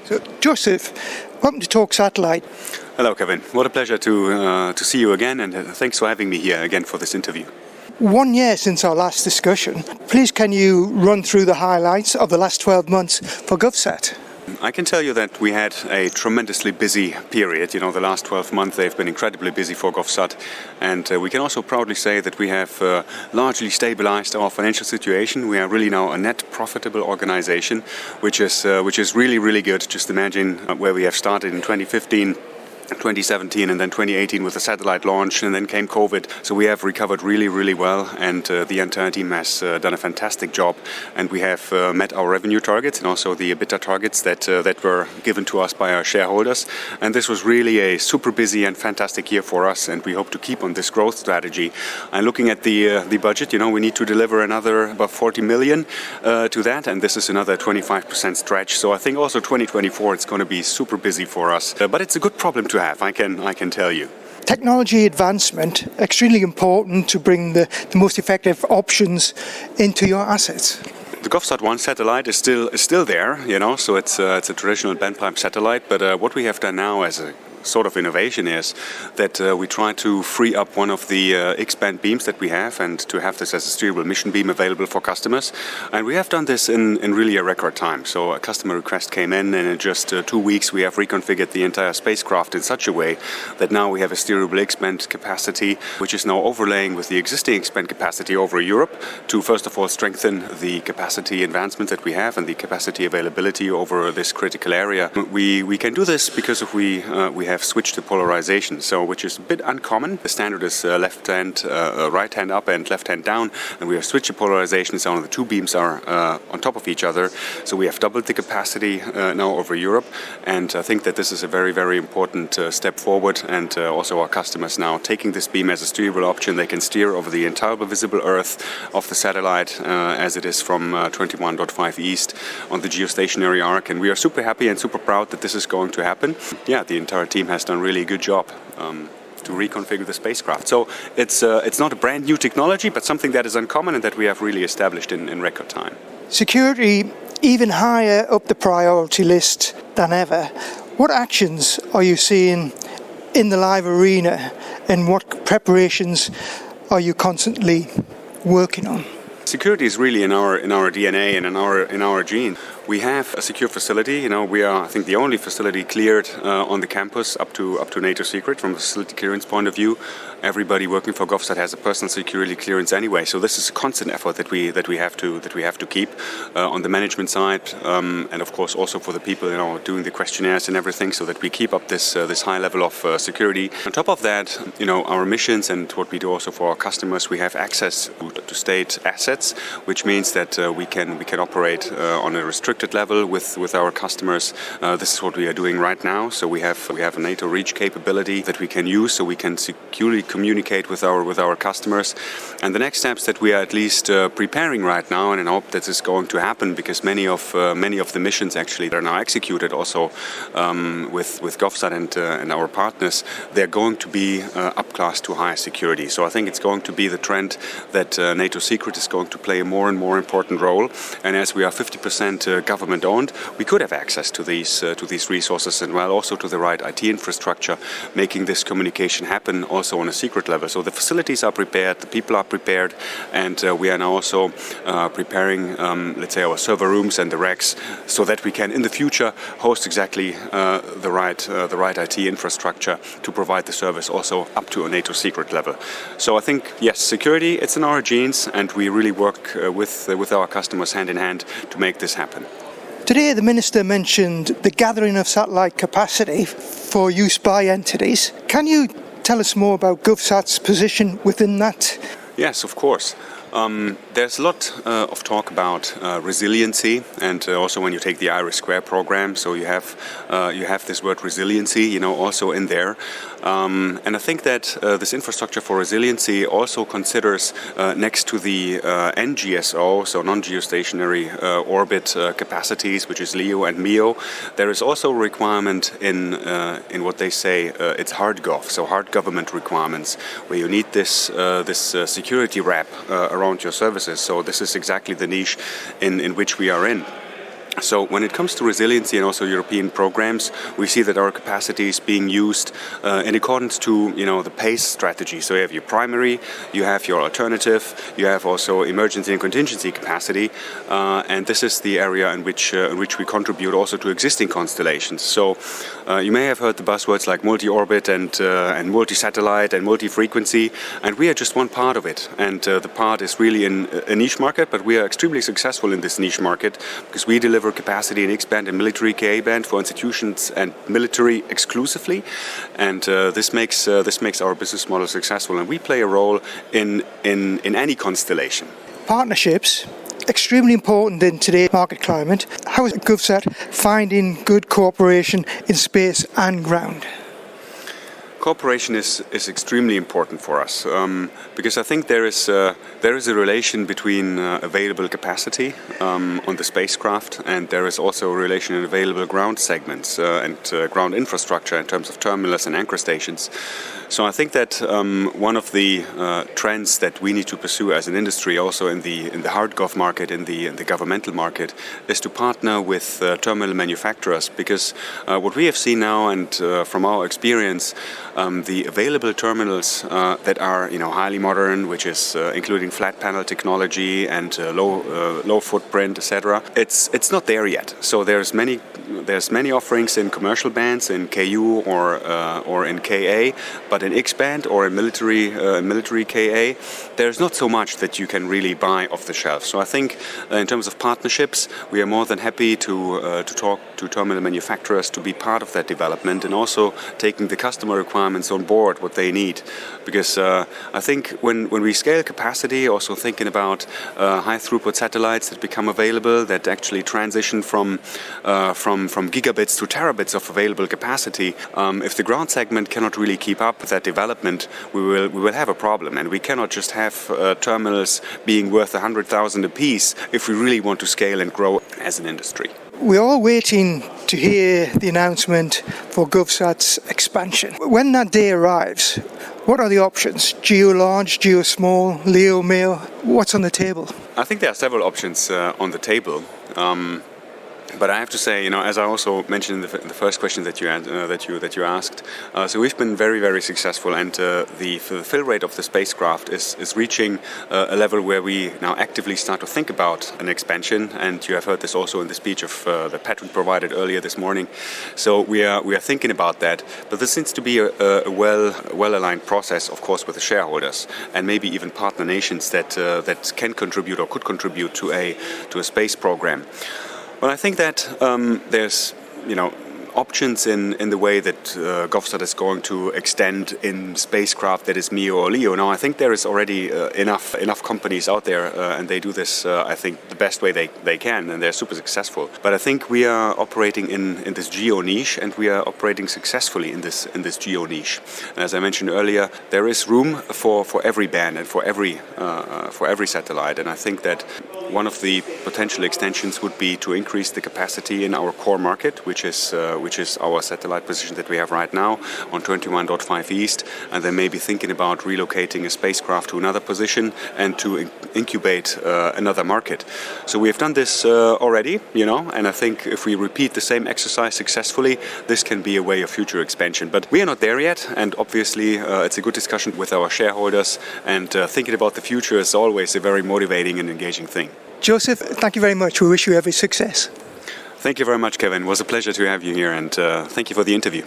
So, Josef, welcome to Talk Satellite. Hello, Kevin. What a pleasure to see you again, and thanks for having me here again for this interview. 1 year since our last discussion. Please can you run through the highlights of the last 12 months for GovSat? I can tell you that we had a tremendously busy period. You know, the last 12 months they've been incredibly busy for GovSat, and we can also proudly say that we have largely stabilized our financial situation. We are really now a net profitable organization, which is really, really good. Just imagine where we have started in 2015. 2017 and then 2018 with the satellite launch, and then came COVID. So we have recovered really, really well, and the entire team has done a fantastic job, and we have met our revenue targets and also the EBITDA targets that were given to us by our shareholders. And this was really a super busy and fantastic year for us, and we hope to keep on this growth strategy. And looking at the budget, you know, we need to deliver another about 40 million to that, and this is another 25% stretch. So I think also 2024 it's going to be super busy for us, but it's a good problem to have, I can tell you. Technology advancement, extremely important to bring the most effective options into your assets. The GovSat 1 satellite is still there, you know, so it's a traditional band-pipe satellite, but what we have done now as a sort of innovation is that we try to free up one of the X-band beams that we have, and to have this as a steerable mission beam available for customers. And we have done this in really a record time. So a customer request came in, and in just 2 weeks we have reconfigured the entire spacecraft in such a way that now we have a steerable X-band capacity, which is now overlaying with the existing X-band capacity over Europe to first of all strengthen the capacity advancement that we have and the capacity availability over this critical area. We can do this because we have switched the polarization, so which is a bit uncommon. The standard is left hand, right hand up and left hand down, and we have switched the polarization so the two beams are on top of each other. So we have doubled the capacity now over Europe, and I think that this is a very, very important step forward. And also our customers now taking this beam as a steerable option. They can steer over the entire visible Earth of the satellite as it is from 21.5 east on the geostationary arc, and we are super happy and super proud that this is going to happen. Yeah, the entire team has done really a good job to reconfigure the spacecraft. So it's not a brand new technology, but something that is uncommon and that we have really established in record time. Security even higher up the priority list than ever. What actions are you seeing in the live arena, and what preparations are you constantly working on? Security is really in our DNA and in our gene. We have a secure facility. You know, we are, I think, the only facility cleared on the campus up to NATO secret from a facility clearance point of view. Everybody working for GovSat has a personal security clearance anyway. So this is a constant effort that we have to keep on the management side, and of course also for the people, you know, doing the questionnaires and everything, so that we keep up this high level of security. On top of that, you know, our missions and what we do also for our customers, we have access to state assets, which means that we can operate on a restricted level with our customers. This is what we are doing right now. So we have a NATO reach capability that we can use, so we can securely communicate with our customers. And the next steps that we are at least preparing right now, and I hope that is going to happen, because many of the missions actually that are now executed also with GovSat and our partners, they're going to be upclassed to higher security. So I think it's going to be the trend that NATO secret is going to play a more and more important role. And as we are 50% government owned, we could have access to these resources, and well, also to the right IT infrastructure, making this communication happen also on a secret level. So the facilities are prepared, the people are prepared, and we are now also preparing, let's say, our server rooms and the racks, so that we can in the future host exactly the right IT infrastructure to provide the service also up to a NATO secret level. So I think, yes, security, it's in our genes, and we really work with our customers hand in hand to make this happen. Today the Minister mentioned the gathering of satellite capacity for use by entities. Can you tell us more about GovSat's position within that? Yes, of course. There's a lot of talk about resiliency, and also when you take the IRIS² program, so you have this word resiliency, you know, also in there. And I think that this infrastructure for resiliency also considers next to the NGSO, so non-geostationary orbit capacities, which is LEO and MEO, there is also a requirement in what they say it's hard gov, so hard government requirements, where you need this security wrap around your services. So this is exactly the niche in which we are in. So when it comes to resiliency and also European programs, we see that our capacity is being used in accordance to the PACE strategy. So you have your primary, you have your alternative, you have also emergency and contingency capacity, and this is the area in which we contribute also to existing constellations. So you may have heard the buzzwords like multi-orbit and multi-satellite and multi-frequency, and we are just one part of it. And the part is really in a niche market, but we are extremely successful in this niche market because we deliver capacity in X-band and military Ka band for institutions and military exclusively, and this makes our business model successful. And we play a role in any constellation. Partnerships, extremely important in today's market climate. How is GovSat finding good cooperation in space and ground? Cooperation is extremely important for us because I think there is a relation between available capacity on the spacecraft, and there is also a relation in available ground segments and ground infrastructure in terms of terminals and anchor stations. So I think that one of the trends that we need to pursue as an industry, also in the hard gov market, in the governmental market, is to partner with terminal manufacturers, because what we have seen now, and from our experience, the available terminals that are highly modern, which is including flat panel technology and low footprint, etc. It's not there yet. So there's many offerings in commercial bands, in KU or in Ka, but in X-band or in military Ka, there's not so much that you can really buy off the shelf. So I think in terms of partnerships, we are more than happy to talk to terminal manufacturers to be part of that development, and also taking the customer requirements on board, what they need. Because I think when we scale capacity, also thinking about high throughput satellites that become available, that actually transition from gigabits to terabits of available capacity, if the ground segment cannot really keep up with that development, we will have a problem, and we cannot just have terminals being worth 100,000 apiece if we really want to scale and grow as an industry. We're all waiting to hear the announcement for GovSat's expansion. When that day arrives, what are the options? Geo large, geo small, LEO, MEO? What's on the table? I think there are several options on the table. But I have to say, as I also mentioned in the first question that you asked, so we've been very, very successful, and the fill rate of the spacecraft is reaching a level where we now actively start to think about an expansion. And you have heard this also in the speech of that Patrick provided earlier this morning. So we are thinking about that. But this needs to be a well-aligned process, of course, with the shareholders and maybe even partner nations that can contribute or could contribute to a space program. Well, I think that there's, options in the way that GovSat is going to extend in spacecraft that is MEO or LEO. Now, I think there is already enough companies out there, and they do this, I think, the best way they can, and they're super successful. But I think we are operating in this geo niche, and we are operating successfully in this geo niche. And as I mentioned earlier, there is room for every band and for every satellite, and I think that one of the potential extensions would be to increase the capacity in our core market, which is our satellite position that we have right now on 21.5 East, and then maybe thinking about relocating a spacecraft to another position and to incubate another market. So we have done this already, and I think if we repeat the same exercise successfully, this can be a way of future expansion. But we are not there yet, and obviously it's a good discussion with our shareholders, and thinking about the future is always a very motivating and engaging thing. Josef, thank you very much. We wish you every success. Thank you very much, Kevin. It was a pleasure to have you here, and thank you for the interview.